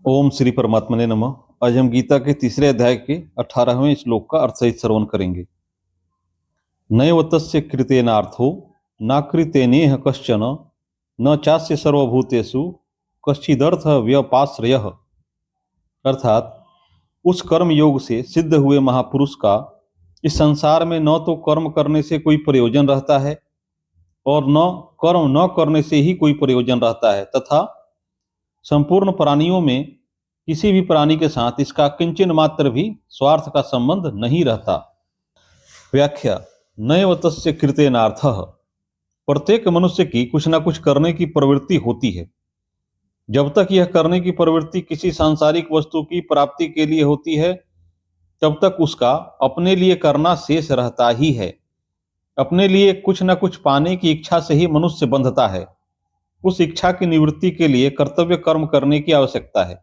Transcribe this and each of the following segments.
ओम श्री परमात्मने नमः। आज हम गीता के तीसरे अध्याय के 18वें श्लोक का अर्थ सहित श्रवण करेंगे। नैवतस्य कृतेनार्थो न कृतेनेह कश्चन न चास्य सर्वभूतेषु कश्चिदर्थ व्यपाश्रयः। अर्थात उस कर्म योग से सिद्ध हुए महापुरुष का इस संसार में न तो कर्म करने से कोई प्रयोजन रहता है और न कर्म न करने से ही कोई प्रयोजन रहता है, तथा संपूर्ण प्राणियों में किसी भी प्राणी के साथ इसका किंचन मात्र भी स्वार्थ का संबंध नहीं रहता। व्याख्या। नैव तस्य कृतेनार्थः। प्रत्येक मनुष्य की कुछ न कुछ करने की प्रवृत्ति होती है। जब तक यह करने की प्रवृत्ति किसी सांसारिक वस्तु की प्राप्ति के लिए होती है, तब तक उसका अपने लिए करना शेष रहता ही है। अपने लिए कुछ न कुछ पाने की इच्छा से ही मनुष्य बंधता है। उस इच्छा की निवृत्ति के लिए कर्तव्य कर्म करने की आवश्यकता है।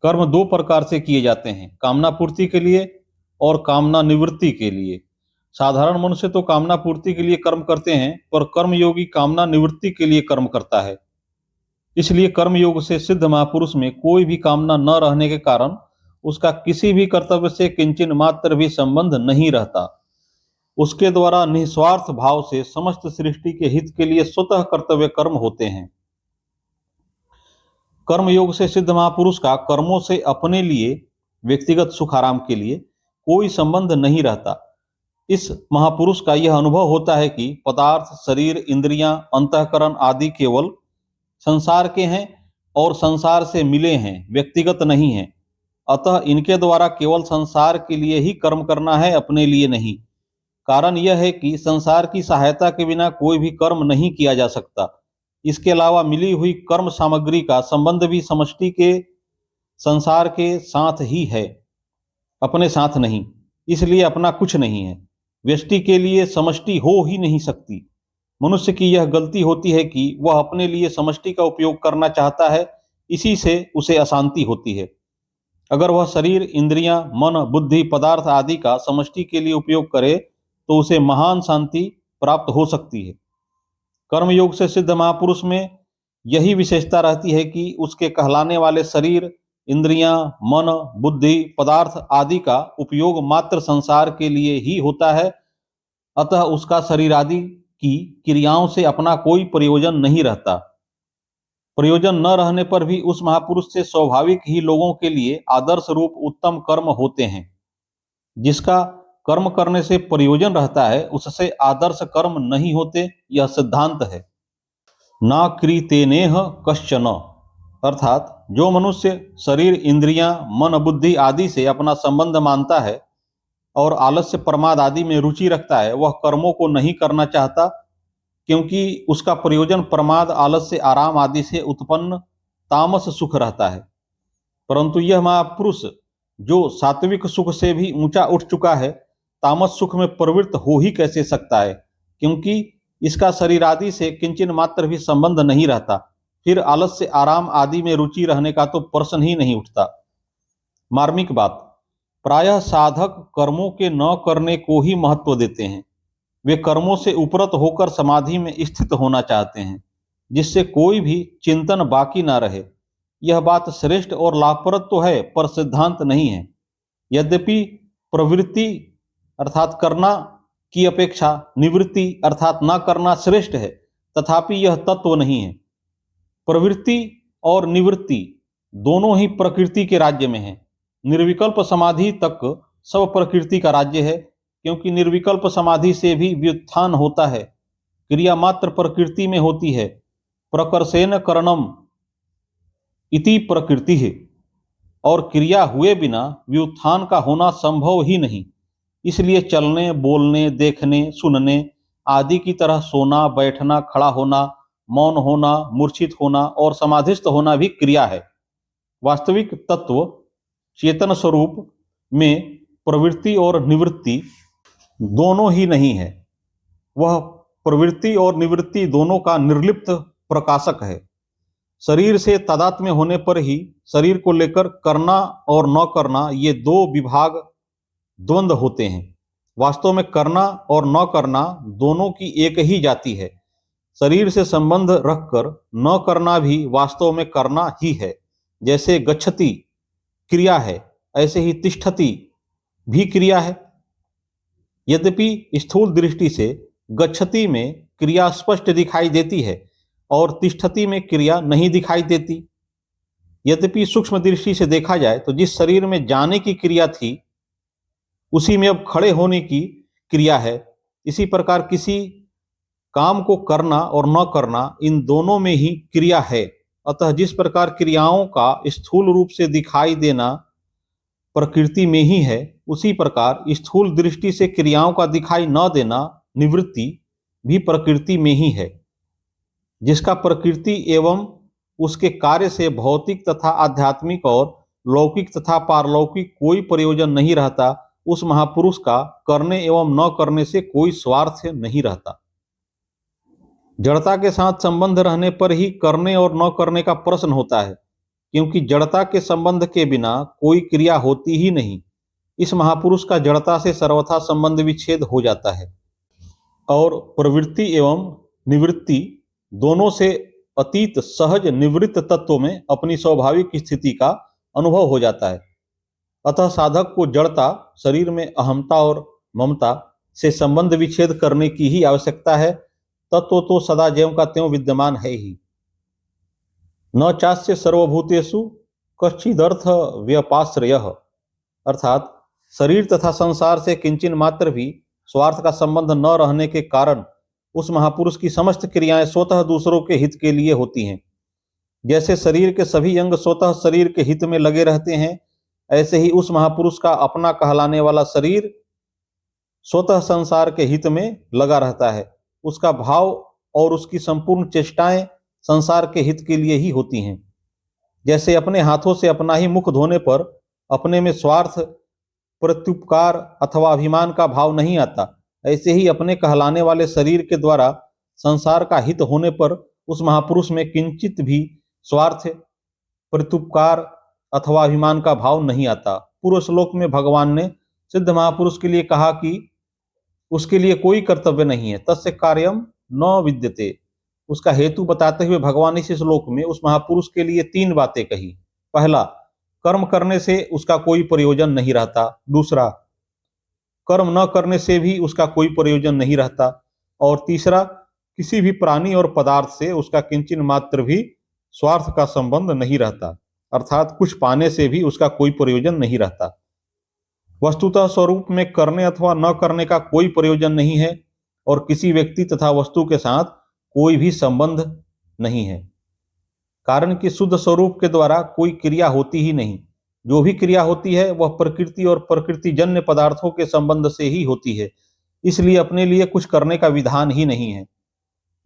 कर्म दो प्रकार से किए जाते हैं, कामना पूर्ति के लिए और कामना निवृत्ति के लिए। साधारण मनुष्य तो कामना पूर्ति के लिए कर्म करते हैं, पर कर्मयोगी कामना निवृत्ति के लिए कर्म करता है। इसलिए कर्मयोग से सिद्ध महापुरुष में कोई भी कामना न रहने के कारण उसका किसी भी कर्तव्य से किंचन मात्र भी संबंध नहीं रहता। उसके द्वारा निस्वार्थ भाव से समस्त सृष्टि के हित के लिए स्वतः कर्तव्य कर्म होते हैं। कर्मयोग से सिद्ध महापुरुष का कर्मों से अपने लिए व्यक्तिगत सुख आराम के लिए कोई संबंध नहीं रहता। इस महापुरुष का यह अनुभव होता है कि पदार्थ, शरीर, इंद्रियां, अंतःकरण आदि केवल संसार के हैं और संसार से मिले हैं, व्यक्तिगत नहीं हैं। अतः इनके द्वारा केवल संसार के लिए ही कर्म करना है, अपने लिए नहीं। कारण यह है कि संसार की सहायता के बिना कोई भी कर्म नहीं किया जा सकता। इसके अलावा मिली हुई कर्म सामग्री का संबंध भी समष्टि के संसार के साथ ही है, अपने साथ नहीं। इसलिए अपना कुछ नहीं है। व्यष्टि के लिए समष्टि हो ही नहीं सकती। मनुष्य की यह गलती होती है कि वह अपने लिए समष्टि का उपयोग करना चाहता है, इसी से उसे अशांति होती है। अगर वह शरीर, इंद्रियां, मन, बुद्धि, पदार्थ आदि का समष्टि के लिए उपयोग करे तो उसे महान शांति प्राप्त हो सकती है। कर्मयोग से सिद्ध महापुरुष में यही विशेषता रहती है कि उसके कहलाने वाले शरीर, इंद्रियां, मन, बुद्धि, पदार्थ आदि का उपयोग मात्र संसार के लिए ही होता है। अतः उसका शरीर आदि की क्रियाओं से अपना कोई प्रयोजन नहीं रहता। प्रयोजन न रहने पर भी उस महापुरुष से स्वाभाविक ही लोगों के लिए आदर्श रूप उत्तम कर्म होते हैं। जिसका कर्म करने से प्रयोजन रहता है, उससे आदर्श कर्म नहीं होते, यह सिद्धांत है। ना कृतेनेह कश्चन। अर्थात जो मनुष्य शरीर, इंद्रियां, मन, बुद्धि आदि से अपना संबंध मानता है और आलस्य, प्रमाद आदि में रुचि रखता है, वह कर्मों को नहीं करना चाहता, क्योंकि उसका प्रयोजन प्रमाद, आलस्य, आराम आदि से उत्पन्न तामस सुख रहता है। परंतु यह महापुरुष जो सात्विक सुख से भी ऊंचा उठ चुका है, तामस सुख में प्रवृत्त हो ही कैसे सकता है, क्योंकि इसका शरीर आदि से किंचन मात्र भी संबंध नहीं रहता। फिर आलस्य, आराम आदि में रुचि रहने का तो प्रश्न ही नहीं उठता। मार्मिक बात, प्रायः साधक कर्मों के न करने को ही महत्व देते हैं। वे कर्मों से उपरत होकर समाधि में स्थित होना चाहते हैं, जिससे कोई भी चिंतन बाकी ना रहे। यह बात श्रेष्ठ और लाभप्रद तो है, पर सिद्धांत नहीं है। यद्यपि प्रवृत्ति अर्थात करना की अपेक्षा निवृत्ति अर्थात न करना श्रेष्ठ है, तथापि यह तत्व नहीं है। प्रवृत्ति और निवृत्ति दोनों ही प्रकृति के राज्य में है। निर्विकल्प समाधि तक सब प्रकृति का राज्य है, क्योंकि निर्विकल्प समाधि से भी व्युत्थान होता है। क्रिया मात्र प्रकृति में होती है। प्रकर्षेण करणम इति प्रकृति है, और क्रिया हुए बिना व्युत्थान का होना संभव ही नहीं। इसलिए चलने, बोलने, देखने, सुनने आदि की तरह सोना, बैठना, खड़ा होना, मौन होना, मूर्छित होना और समाधिस्थ होना भी क्रिया है। वास्तविक तत्व चेतन स्वरूप में प्रवृत्ति और निवृत्ति दोनों ही नहीं है। वह प्रवृत्ति और निवृत्ति दोनों का निर्लिप्त प्रकाशक है। शरीर से तादात्म्य होने पर ही शरीर को लेकर करना और न करना, ये दो विभाग द्वंद्व होते हैं। वास्तव में करना और न करना दोनों की एक ही जाति है। शरीर से संबंध रखकर न करना भी वास्तव में करना ही है। जैसे गच्छति क्रिया है, ऐसे ही तिष्ठति भी क्रिया है। यद्यपि स्थूल दृष्टि से गच्छति में क्रिया स्पष्ट दिखाई देती है और तिष्ठति में क्रिया नहीं दिखाई देती। यद्यपि सूक्ष्म दृष्टि से देखा जाए तो जिस शरीर में जाने की क्रिया थी उसी में अब खड़े होने की क्रिया है। इसी प्रकार किसी काम को करना और न करना, इन दोनों में ही क्रिया है। अतः जिस प्रकार क्रियाओं का स्थूल रूप से दिखाई देना प्रकृति में ही है, उसी प्रकार स्थूल दृष्टि से क्रियाओं का दिखाई न देना, निवृत्ति, भी प्रकृति में ही है। जिसका प्रकृति एवं उसके कार्य से भौतिक तथा आध्यात्मिक और लौकिक तथा पारलौकिक कोई प्रयोजन नहीं रहता, उस महापुरुष का करने एवं न करने से कोई स्वार्थ नहीं रहता। जड़ता के साथ संबंध रहने पर ही करने और न करने का प्रश्न होता है, क्योंकि जड़ता के संबंध के बिना कोई क्रिया होती ही नहीं। इस महापुरुष का जड़ता से सर्वथा संबंध विच्छेद हो जाता है और प्रवृत्ति एवं निवृत्ति दोनों से अतीत सहज निवृत्त तत्व में अपनी स्वाभाविक स्थिति का अनुभव हो जाता है। अतः साधक को जड़ता, शरीर में अहमता और ममता से संबंध विच्छेद करने की ही आवश्यकता है। तत्व तो सदा ज्यों का त्यों विद्यमान है ही। न चास्य सर्वभूतेषु कश्चिदर्थ व्यपाश्रयः, अर्थात शरीर तथा संसार से किंचन मात्र भी स्वार्थ का संबंध न रहने के कारण उस महापुरुष की समस्त क्रियाएं स्वतः दूसरों के हित के लिए होती हैं। जैसे शरीर के सभी अंग स्वतः शरीर के हित में लगे रहते हैं, ऐसे ही उस महापुरुष का अपना कहलाने वाला शरीर स्वतः संसार के हित में लगा रहता है। उसका भाव और उसकी संपूर्ण चेष्टाएं संसार के हित के लिए ही होती हैं। जैसे अपने हाथों से अपना ही मुख धोने पर अपने में स्वार्थ, प्रत्युपकार अथवा अभिमान का भाव नहीं आता, ऐसे ही अपने कहलाने वाले शरीर के द्वारा संसार का हित होने पर उस महापुरुष में किंचित भी स्वार्थ, प्रत्युपकार अथवा अभिमान का भाव नहीं आता। पूर्व श्लोक में भगवान ने सिद्ध महापुरुष के लिए कहा कि उसके लिए कोई कर्तव्य नहीं है, तस्य कार्यम न विद्यते। उसका हेतु बताते हुए भगवान इस श्लोक में उस महापुरुष के लिए 3 बातें कही। पहला, कर्म करने से उसका कोई प्रयोजन नहीं रहता। दूसरा, कर्म न करने से भी उसका कोई प्रयोजन नहीं रहता। और तीसरा, किसी भी प्राणी और पदार्थ से उसका किंचन मात्र भी स्वार्थ का संबंध नहीं रहता, अर्थात कुछ पाने से भी उसका कोई प्रयोजन नहीं रहता। वस्तुतः स्वरूप में करने अथवा न करने का कोई प्रयोजन नहीं है और किसी व्यक्ति तथा वस्तु के साथ कोई भी संबंध नहीं है, कारण कि शुद्ध स्वरूप के द्वारा कोई क्रिया होती ही नहीं। जो भी क्रिया होती है वह प्रकृति और प्रकृतिजन्य पदार्थों के संबंध से ही होती है, इसलिए अपने लिए कुछ करने का विधान ही नहीं है।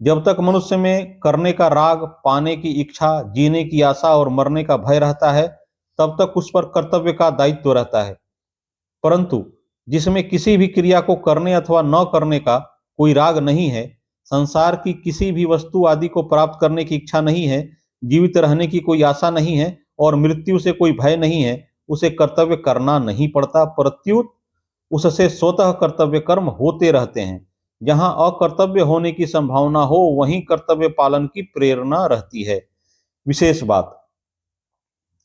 जब तक मनुष्य में करने का राग, पाने की इच्छा, जीने की आशा और मरने का भय रहता है, तब तक उस पर कर्तव्य का दायित्व रहता है। परंतु जिसमें किसी भी क्रिया को करने अथवा न करने का कोई राग नहीं है, संसार की किसी भी वस्तु आदि को प्राप्त करने की इच्छा नहीं है, जीवित रहने की कोई आशा नहीं है और मृत्यु से कोई भय नहीं है, उसे कर्तव्य करना नहीं पड़ता, प्रत्युत उससे स्वतः कर्तव्य कर्म होते रहते हैं। जहां अकर्तव्य होने की संभावना हो वहीं कर्तव्य पालन की प्रेरणा रहती है। विशेष बात,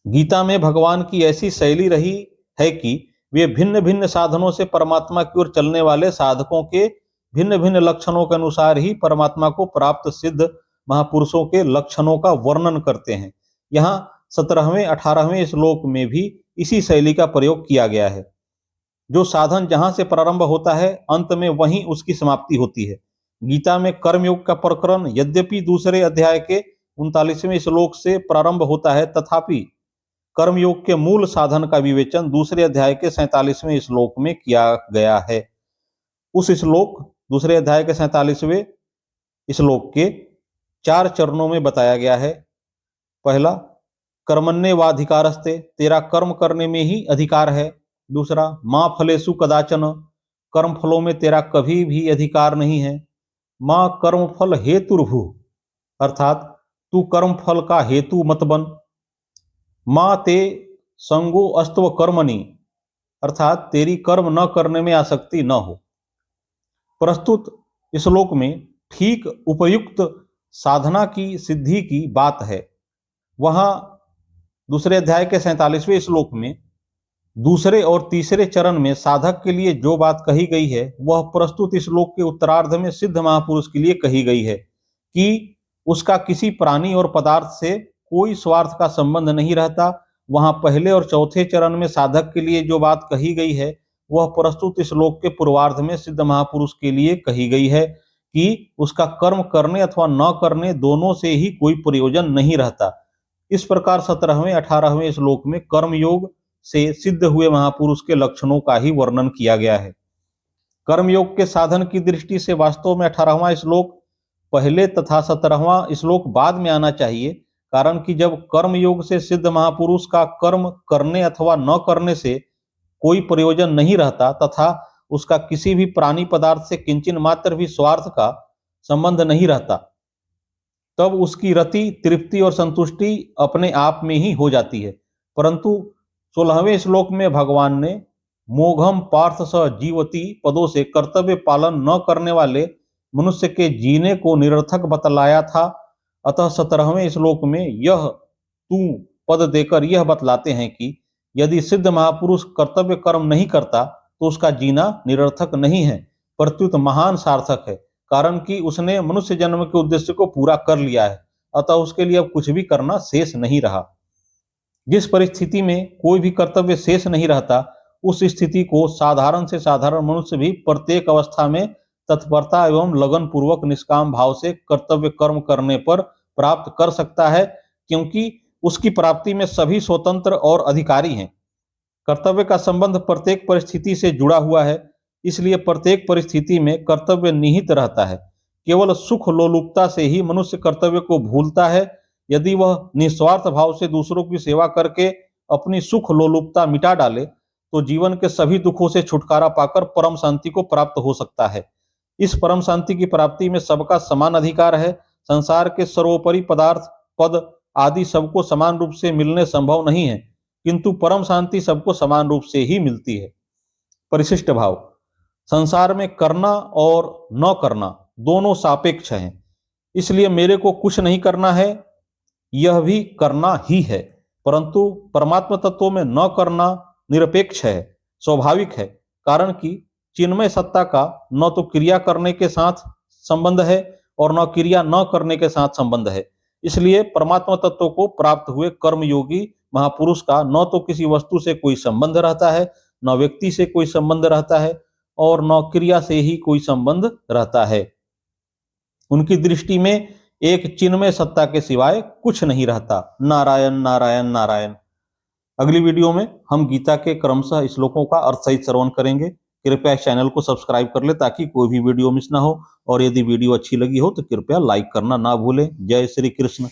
गीता में भगवान की ऐसी शैली रही है कि वे भिन्न भिन्न साधनों से परमात्मा की ओर चलने वाले साधकों के भिन्न भिन्न लक्षणों के अनुसार ही परमात्मा को प्राप्त सिद्ध महापुरुषों के लक्षणों का वर्णन करते हैं। यहाँ 17वें 18वें श्लोक में भी इसी शैली का प्रयोग किया गया है। जो साधन जहां से प्रारंभ होता है, अंत में वहीं उसकी समाप्ति होती है। गीता में कर्मयोग का प्रकरण यद्यपि दूसरे अध्याय के 39वें श्लोक से प्रारंभ होता है, तथापि कर्मयोग के मूल साधन का विवेचन दूसरे अध्याय के 47वें श्लोक में किया गया है। उस श्लोक दूसरे अध्याय के 47वें श्लोक के 4 चरणों में बताया गया है। पहला, कर्मण्येवाधिकारस्ते, तेरा कर्म करने में ही अधिकार है। दूसरा, मां फलेषु कदाचन, कर्म फलों में तेरा कभी भी अधिकार नहीं है। मां कर्म फल हेतुर्भु, अर्थात तू कर्म फल का हेतु मत बन। मां ते संगो अस्तव कर्मणि, अर्थात तेरी कर्म न करने में आसक्ति न हो। प्रस्तुत श्लोक में ठीक उपयुक्त साधना की सिद्धि की बात है। वहां दूसरे अध्याय के 47वें श्लोक में दूसरे और तीसरे चरण में साधक के लिए जो बात कही गई है वह प्रस्तुत श्लोक के उत्तरार्ध में सिद्ध महापुरुष के लिए कही गई है कि उसका किसी प्राणी और पदार्थ से कोई स्वार्थ का संबंध नहीं रहता। वहां पहले और चौथे चरण में साधक के लिए जो बात कही गई है वह प्रस्तुत श्लोक के पूर्वार्ध में सिद्ध महापुरुष के लिए कही गई है कि उसका कर्म करने अथवा न करने दोनों से ही कोई प्रयोजन नहीं रहता। इस प्रकार 17वें 18वें श्लोक में कर्मयोग से सिद्ध हुए महापुरुष के लक्षणों का ही वर्णन किया गया है। कर्मयोग के साधन की दृष्टि से वास्तव में 18वां श्लोक पहले तथा 17वां श्लोक बाद में आना चाहिए, कारण कि जब कर्मयोग से सिद्ध महापुरुष का कर्म करने अथवा न करने से कोई प्रयोजन नहीं रहता तथा उसका किसी भी प्राणी पदार्थ से किंचन मात्र भी स्वार्थ का संबंध नहीं रहता, तब उसकी रति, तृप्ति और संतुष्टि अपने आप में ही हो जाती है। परंतु 16वें श्लोक में भगवान ने मोघम पार्थ स जीवती पदों से कर्तव्य पालन न करने वाले मनुष्य के जीने को निरर्थक बतलाया था। अतः 17वें श्लोक में यह तू पद देकर यह बतलाते हैं कि यदि सिद्ध महापुरुष कर्तव्य कर्म नहीं करता तो उसका जीना निरर्थक नहीं है, प्रत्युत महान सार्थक है, कारण कि उसने मनुष्य जन्म के उद्देश्य को पूरा कर लिया है। अतः उसके लिए अब कुछ भी करना शेष नहीं रहा। जिस परिस्थिति में कोई भी कर्तव्य शेष नहीं रहता, उस स्थिति को साधारण से साधारण मनुष्य भी प्रत्येक अवस्था में तत्परता एवं लगन पूर्वक निष्काम भाव से कर्तव्य कर्म करने पर प्राप्त कर सकता है, क्योंकि उसकी प्राप्ति में सभी स्वतंत्र और अधिकारी हैं। कर्तव्य का संबंध प्रत्येक परिस्थिति से जुड़ा हुआ है, इसलिए प्रत्येक परिस्थिति में कर्तव्य निहित रहता है। केवल सुख लोलुपता से ही मनुष्य कर्तव्य को भूलता है। यदि वह निस्वार्थ भाव से दूसरों की सेवा करके अपनी सुख लोलुपता मिटा डाले तो जीवन के सभी दुखों से छुटकारा पाकर परम शांति को प्राप्त हो सकता है। इस परम शांति की प्राप्ति में सबका समान अधिकार है। संसार के सर्वोपरि पदार्थ, पद आदि सबको समान रूप से मिलने संभव नहीं है, किंतु परम शांति सबको समान रूप से ही मिलती है। परिशिष्ट भाव। संसार में करना और न करना दोनों सापेक्ष हैं, इसलिए मेरे को कुछ नहीं करना है यह भी करना ही है, परंतु परमात्मा तत्व में न करना निरपेक्ष है, स्वाभाविक है, कारण कि चिन्मय सत्ता का न तो क्रिया करने के साथ संबंध है और न क्रिया न करने के साथ संबंध है। इसलिए परमात्मा तत्व को प्राप्त हुए कर्मयोगी महापुरुष का न तो किसी वस्तु से कोई संबंध रहता है, न व्यक्ति से कोई संबंध रहता है और न क्रिया से ही कोई संबंध रहता है। उनकी दृष्टि में एक चिन्मय सत्ता के सिवाय कुछ नहीं रहता। नारायण नारायण नारायण। अगली वीडियो में हम गीता के क्रमशः श्लोकों का अर्थ सहित श्रवण करेंगे। कृपया इस चैनल को सब्सक्राइब कर ले ताकि कोई भी वीडियो मिस ना हो, और यदि वीडियो अच्छी लगी हो तो कृपया लाइक करना ना भूलें। जय श्री कृष्ण।